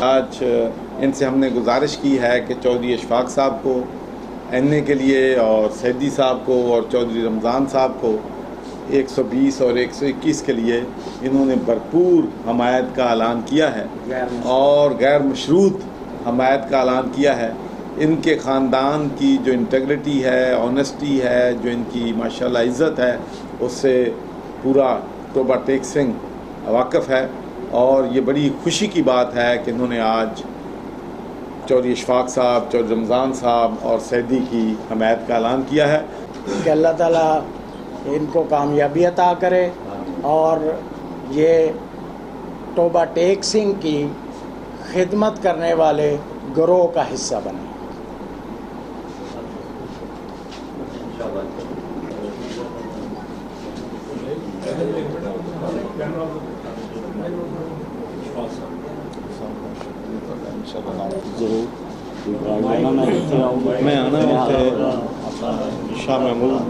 آج ان سے ہم نے گزارش کی ہے کہ چودھری اشفاق صاحب کو این اے کے لیے اور سیدی صاحب کو اور چودھری رمضان صاحب کو 120 اور 121 کے لیے انہوں نے بھرپور حمایت کا اعلان کیا ہے اور غیر مشروط حمایت کا اعلان کیا ہے. ان کے خاندان کی جو انٹیگریٹی ہے، آنیسٹی ہے، جو ان کی ماشاءاللہ عزت ہے، اس سے پورا توبہ ٹیک سنگھ واقف ہے. اور یہ بڑی خوشی کی بات ہے کہ انہوں نے آج چودھری اشفاق صاحب، چودھری رمضان صاحب اور سیدی کی حمایت کا اعلان کیا ہے. کہ اللہ تعالیٰ ان کو کامیابی عطا کرے اور یہ توبہ ٹیک سنگھ کی خدمت کرنے والے گروہ کا حصہ بنے. میں آنا شاہ محمود